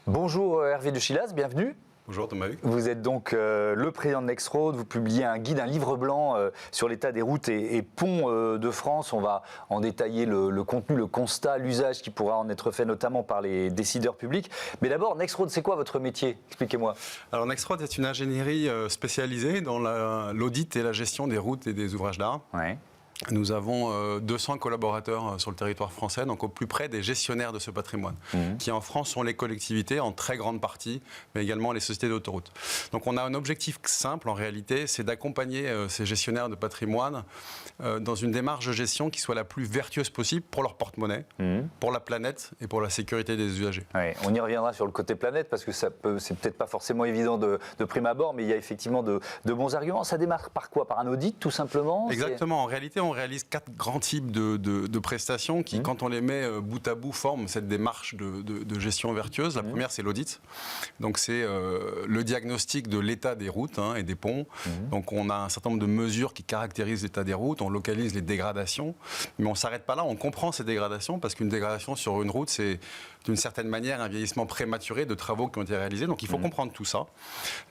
Bonjour Hervé de Chilas, bienvenue. Bonjour Thomas. Vous êtes donc le président de Nexroad, vous publiez un guide, un livre blanc sur l'état des routes et ponts de France. On va en détailler le contenu, le constat, l'usage qui pourra en être fait notamment par les décideurs publics. Mais d'abord, Nexroad, c'est quoi votre métier? Expliquez-moi. Alors Nexroad est une ingénierie spécialisée dans l'audit et la gestion des routes et des ouvrages d'art. Ouais. Nous avons 200 collaborateurs sur le territoire français, donc au plus près des gestionnaires de ce patrimoine, qui en France sont les collectivités en très grande partie, mais également les sociétés d'autoroutes. Donc on a un objectif simple en réalité, c'est d'accompagner ces gestionnaires de patrimoine dans une démarche de gestion qui soit la plus vertueuse possible pour leur porte-monnaie, pour la planète et pour la sécurité des usagers. Ouais, on y reviendra sur le côté planète parce que c'est peut-être pas forcément évident de prime abord, mais il y a effectivement de bons arguments. Ça démarre par quoi? Par un audit tout simplement? Exactement, en réalité on réalise 4 grands types de prestations qui, quand on les met bout à bout, forment cette démarche de gestion vertueuse. La première, c'est l'audit. Donc, c'est le diagnostic de l'état des routes et des ponts. Donc, on a un certain nombre de mesures qui caractérisent l'état des routes. On localise les dégradations. Mais on ne s'arrête pas là. On comprend ces dégradations parce qu'une dégradation sur une route, c'est d'une certaine manière un vieillissement prématuré de travaux qui ont été réalisés. Donc, il faut comprendre tout ça.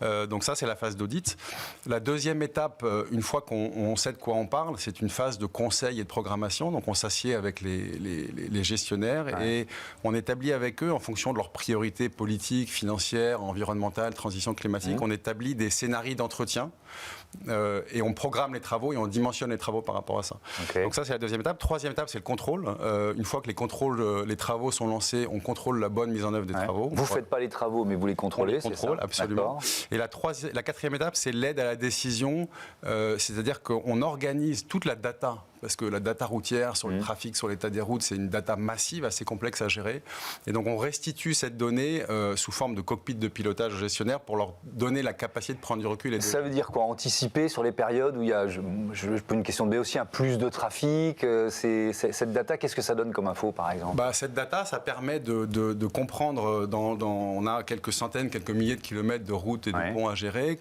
Donc, ça, c'est la phase d'audit. La deuxième étape, une fois qu'on sait de quoi on parle, c'est une phase de conseil et de programmation. Donc, on s'assied avec les gestionnaires et on établit avec eux, en fonction de leurs priorités politiques, financières, environnementales, transition climatique, on établit des scénarios d'entretien et on programme les travaux et on dimensionne les travaux par rapport à ça. Okay. Donc, ça, c'est la deuxième étape. Troisième étape, c'est le contrôle. Une fois que les travaux sont lancés, on contrôle la bonne mise en œuvre des travaux. Vous ne faites pas les travaux, mais vous les contrôlez, c'est ça? On les contrôle, absolument. Et la quatrième étape, c'est l'aide à la décision, c'est-à-dire qu'on organise toute la data, parce que la data routière sur le trafic, sur l'état des routes, c'est une data massive, assez complexe à gérer. Et donc, on restitue cette donnée sous forme de cockpit de pilotage aux gestionnaires pour leur donner la capacité de prendre du recul. Et ça veut dire quoi? Anticiper sur les périodes où il y a, je pose une question de B aussi, un plus de trafic, cette data, qu'est-ce que ça donne comme info, par exemple? Cette data, ça permet de comprendre, on a quelques centaines, quelques milliers de kilomètres de routes et de ponts à gérer.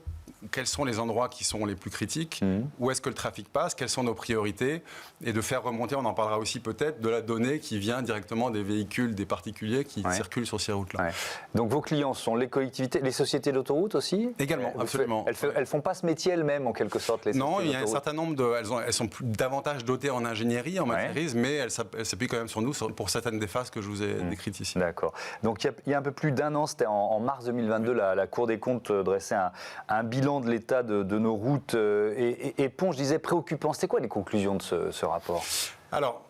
Quels sont les endroits qui sont les plus critiques, où est-ce que le trafic passe, quelles sont nos priorités, et de faire remonter, on en parlera aussi peut-être, de la donnée qui vient directement des véhicules, des particuliers qui circulent sur ces routes-là. Ouais. Donc vos clients sont les collectivités, les sociétés d'autoroutes aussi? Également, absolument. Elles font pas ce métier elles-mêmes en quelque sorte, les sociétés? Non, il y a un certain nombre de... Elles sont davantage dotées en ingénierie, en matérisme, mais elles s'appuient quand même sur nous pour certaines des phases que je vous ai décrites ici. D'accord. Donc il y a un peu plus d'un an, c'était en mars 2022, la Cour des comptes dressait un bilan de l'état de nos routes et ponts, je disais, préoccupant. C'était quoi les conclusions de ce rapport? Alors,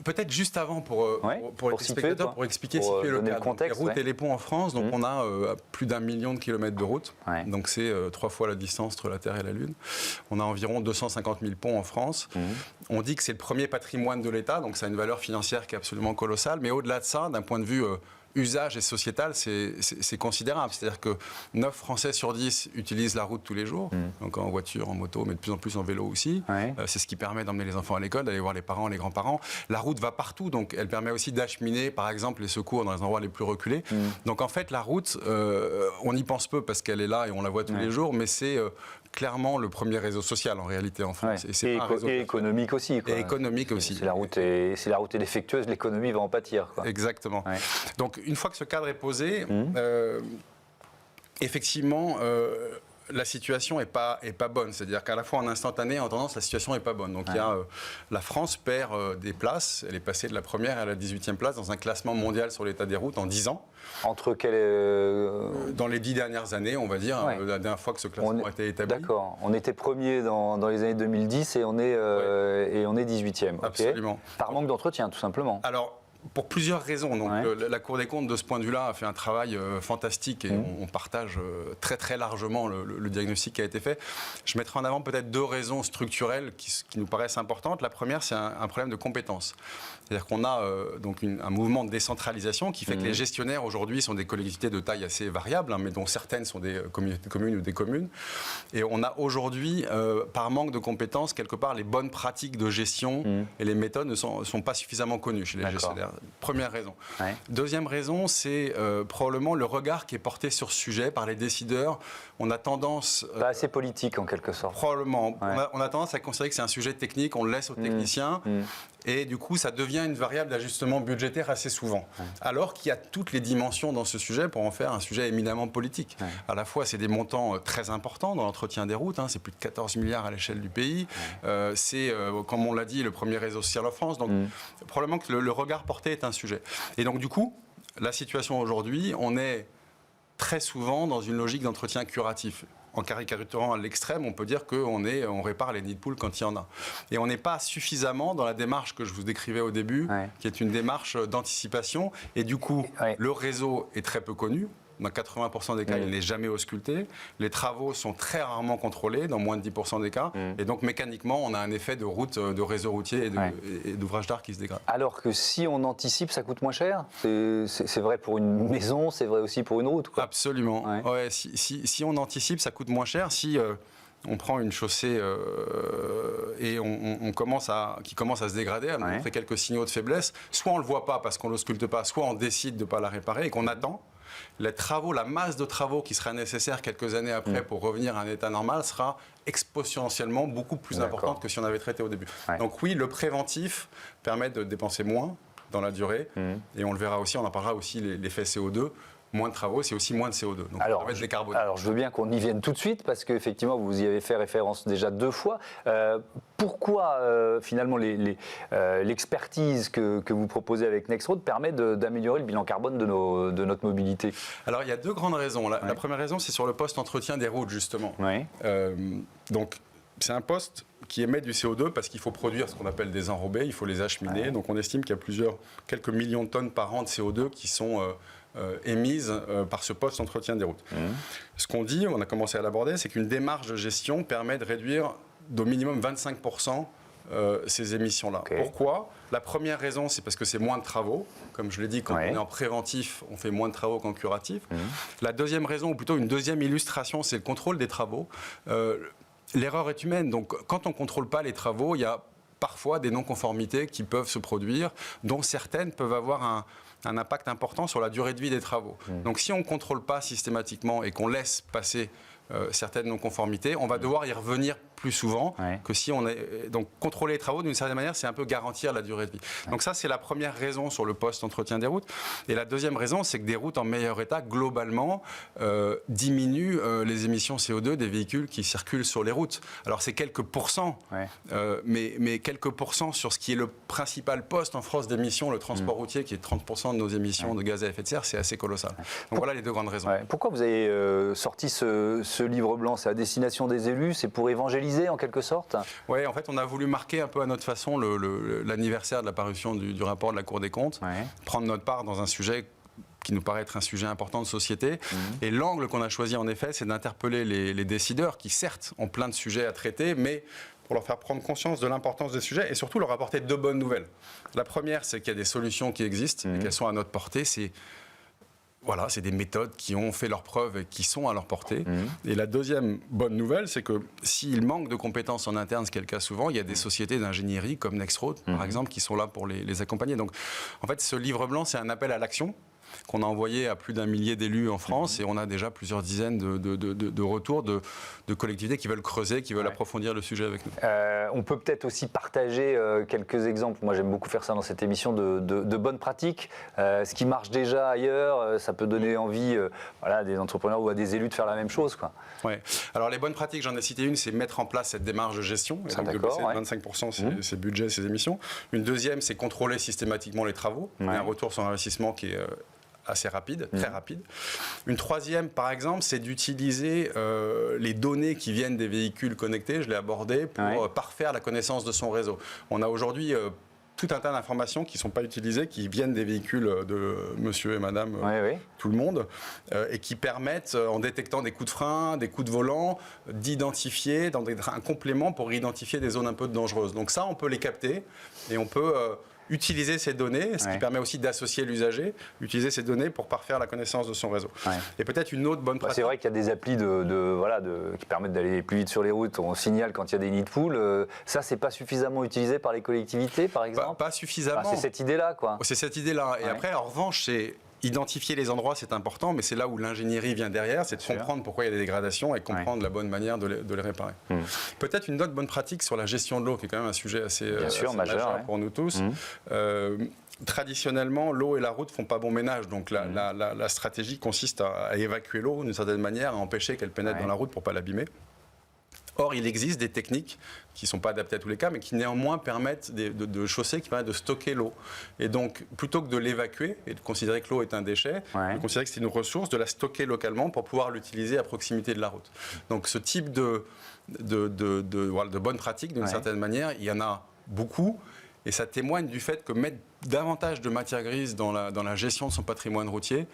peut-être juste avant pour les spectateurs, pour expliquer situer le cadre. Contexte, les routes et les ponts en France, donc on a plus d'1 million de kilomètres de routes, donc c'est 3 fois la distance entre la Terre et la Lune. On a environ 250 000 ponts en France. On dit que c'est le premier patrimoine de l'État, donc ça a une valeur financière qui est absolument colossale, mais au-delà de ça, d'un point de vue usage et sociétal, c'est considérable. C'est-à-dire que 9 Français sur 10 utilisent la route tous les jours, donc en voiture, en moto, mais de plus en plus en vélo aussi. C'est ce qui permet d'emmener les enfants à l'école, d'aller voir les parents, les grands-parents. La route va partout, donc elle permet aussi d'acheminer, par exemple, les secours dans les endroits les plus reculés. Donc en fait, la route, on y pense peu parce qu'elle est là et on la voit tous les jours, mais c'est clairement le premier réseau social en réalité en France. Et économique aussi. Et économique aussi. Si la route est défectueuse, l'économie va en pâtir. Exactement. Donc une fois que ce cadre est posé, effectivement, la situation n'est pas bonne. C'est-à-dire qu'à la fois en instantané, en tendance, la situation n'est pas bonne. Donc la France perd des places. Elle est passée de la première à la 18e place dans un classement mondial sur l'état des routes en 10 ans. Entre dans les 10 dernières années, on va dire, la dernière fois que ce classement a été établi. D'accord. On était premier dans les années 2010 et on est 18e. Absolument. Par manque d'entretien, tout simplement. Alors, pour plusieurs raisons. Donc, la Cour des comptes, de ce point de vue-là, a fait un travail fantastique et on partage très très largement le diagnostic qui a été fait. Je mettrai en avant peut-être 2 raisons structurelles qui nous paraissent importantes. La première, c'est un problème de compétence. C'est-à-dire qu'on a donc un mouvement de décentralisation qui fait que les gestionnaires aujourd'hui sont des collectivités de taille assez variable, mais dont certaines sont des communautés de communes ou des communes. Et on a aujourd'hui, par manque de compétences, quelque part, les bonnes pratiques de gestion et les méthodes ne sont pas suffisamment connues chez les gestionnaires. Première raison. Deuxième raison, c'est probablement le regard qui est porté sur ce sujet par les décideurs. On a tendance... Pas assez politique, en quelque sorte. Probablement. On a tendance à considérer que c'est un sujet technique, on le laisse aux techniciens. Et du coup, ça devient une variable d'ajustement budgétaire assez souvent. Alors qu'il y a toutes les dimensions dans ce sujet pour en faire un sujet éminemment politique. À la fois, c'est des montants très importants dans l'entretien des routes. C'est plus de 14 milliards à l'échelle du pays. C'est, comme on l'a dit, le premier réseau social en France. Donc, probablement que le regard porté est un sujet. Et donc, du coup, la situation aujourd'hui, on est très souvent dans une logique d'entretien curatif. En caricaturant à l'extrême, on peut dire qu'on répare les nids de poules quand il y en a. Et on n'est pas suffisamment dans la démarche que je vous décrivais au début, qui est une démarche d'anticipation. Et du coup, le réseau est très peu connu. Dans 80% des cas, il n'est jamais ausculté. Les travaux sont très rarement contrôlés, dans moins de 10% des cas. Et donc, mécaniquement, on a un effet de route, de réseau routier et d'ouvrage d'art qui se dégrade. Alors que si on anticipe, ça coûte moins cher. C'est vrai pour une maison, c'est vrai aussi pour une route, quoi. Absolument. Si on anticipe, ça coûte moins cher. Si on prend une chaussée et qui commence à se dégrader, à montrer quelques signaux de faiblesse, soit on ne le voit pas parce qu'on ne l'ausculte pas, soit on décide de ne pas la réparer et qu'on attend. Les travaux, la masse de travaux qui sera nécessaire quelques années après pour revenir à un état normal sera exponentiellement beaucoup plus importante que si on avait traité au début. Donc oui, le préventif permet de dépenser moins dans la durée et on le verra aussi, on en parlera aussi, l'effet CO2. Moins de travaux, c'est aussi moins de CO2. Donc, alors, je veux bien qu'on y vienne tout de suite, parce qu'effectivement, vous y avez fait référence déjà 2 fois. Pourquoi, finalement, l'expertise que vous proposez avec Nexroad permet d'améliorer le bilan carbone de notre mobilité? Alors, il y a 2 grandes raisons. La première raison, c'est sur le poste-entretien des routes, justement. Donc, c'est un poste qui émet du CO2 parce qu'il faut produire ce qu'on appelle des enrobés, il faut les acheminer. Donc, on estime qu'il y a quelques millions de tonnes par an de CO2 qui sont émises par ce poste-entretien des routes. Ce qu'on dit, on a commencé à l'aborder, c'est qu'une démarche de gestion permet de réduire d'au minimum 25% ces émissions-là. Pourquoi? La première raison, c'est parce que c'est moins de travaux. Comme je l'ai dit, quand on est en préventif, on fait moins de travaux qu'en curatif. La deuxième raison, ou plutôt une deuxième illustration, c'est le contrôle des travaux. L'erreur est humaine, donc quand on ne contrôle pas les travaux, il y a parfois des non-conformités qui peuvent se produire, dont certaines peuvent avoir un impact important sur la durée de vie des travaux. Donc si on ne contrôle pas systématiquement et qu'on laisse passer certaines non-conformités, on va devoir y revenir plus souvent que si on est... Donc contrôler les travaux, d'une certaine manière, c'est un peu garantir la durée de vie. Donc ça, c'est la première raison sur le poste-entretien des routes. Et la deuxième raison, c'est que des routes en meilleur état, globalement, diminuent les émissions CO2 des véhicules qui circulent sur les routes. Alors c'est quelques pourcents, mais quelques pourcents sur ce qui est le principal poste en France d'émissions, le transport routier, qui est 30% de nos émissions de gaz à effet de serre, c'est assez colossal. Donc voilà les 2 grandes raisons. Pourquoi vous avez sorti ce livre blanc? C'est à destination des élus, c'est pour évangéliser en quelque sorte? Oui, en fait, on a voulu marquer un peu à notre façon l'anniversaire de la parution du rapport de la Cour des comptes, prendre notre part dans un sujet qui nous paraît être un sujet important de société. Et l'angle qu'on a choisi, en effet, c'est d'interpeller les décideurs qui, certes, ont plein de sujets à traiter, mais pour leur faire prendre conscience de l'importance des sujets et surtout leur apporter 2 bonnes nouvelles. La première, c'est qu'il y a des solutions qui existent et qu'elles sont à notre portée. Voilà, c'est des méthodes qui ont fait leurs preuves et qui sont à leur portée. Et la deuxième bonne nouvelle, c'est que s'il manque de compétences en interne, ce qui est le cas souvent, il y a des sociétés d'ingénierie comme Nexroad, par exemple, qui sont là pour les accompagner. Donc, en fait, ce livre blanc, c'est un appel à l'action qu'on a envoyé à plus d'1 millier d'élus en France et on a déjà plusieurs dizaines de retours de collectivités qui veulent creuser, qui veulent approfondir le sujet avec nous. On peut peut-être aussi partager quelques exemples. Moi, j'aime beaucoup faire ça dans cette émission de bonnes pratiques. Ce qui marche déjà ailleurs, ça peut donner envie à des entrepreneurs ou à des élus de faire la même chose, quoi. Alors, les bonnes pratiques, j'en ai cité une, c'est mettre en place cette démarche de gestion. Et donc, de baisser de 25% ses budgets, ses émissions. Une deuxième, c'est contrôler systématiquement les travaux. Il y a un retour sur investissement qui est assez rapide, très rapide. Une troisième, par exemple, c'est d'utiliser les données qui viennent des véhicules connectés, je l'ai abordé, pour parfaire la connaissance de son réseau. On a aujourd'hui tout un tas d'informations qui ne sont pas utilisées, qui viennent des véhicules de monsieur et madame, tout le monde, et qui permettent, en détectant des coups de frein, des coups de volant, d'identifier, un complément pour identifier des zones un peu dangereuses. Donc ça, on peut les capter et on peut utiliser ces données, ce qui permet aussi d'associer l'usager, utiliser ces données pour parfaire la connaissance de son réseau. Et peut-être une autre bonne pratique. C'est vrai qu'il y a des applis qui permettent d'aller plus vite sur les routes. On signale quand il y a des nids de poules. Ça, c'est pas suffisamment utilisé par les collectivités, par exemple? Pas suffisamment. C'est cette idée-là, quoi. C'est cette idée-là. Et après, en revanche, c'est identifier les endroits, c'est important, mais c'est là où l'ingénierie vient derrière, c'est de comprendre pourquoi il y a des dégradations et comprendre la bonne manière de les réparer. Peut-être une autre bonne pratique sur la gestion de l'eau, qui est quand même un sujet assez majeur pour nous tous. Traditionnellement, l'eau et la route ne font pas bon ménage, donc la stratégie consiste à évacuer l'eau d'une certaine manière, à empêcher qu'elle pénètre dans la route pour ne pas l'abîmer. Or, il existe des techniques qui ne sont pas adaptées à tous les cas, mais qui néanmoins permettent de chausser, qui permettent de stocker l'eau. Et donc, plutôt que de l'évacuer et de considérer que l'eau est un déchet, de considérer que c'est une ressource, de la stocker localement pour pouvoir l'utiliser à proximité de la route. Donc, ce type de bonnes pratiques, d'une certaine manière, il y en a beaucoup. Et ça témoigne du fait que mettre davantage de matière grise dans la gestion de son patrimoine routier,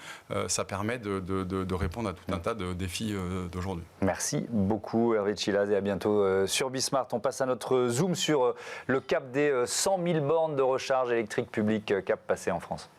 ça permet de répondre à tout un tas de défis d'aujourd'hui. Merci beaucoup Hervé Tchilaz et à bientôt sur Bismart. On passe à notre zoom sur le cap des 100 000 bornes de recharge électrique publique, cap passé en France.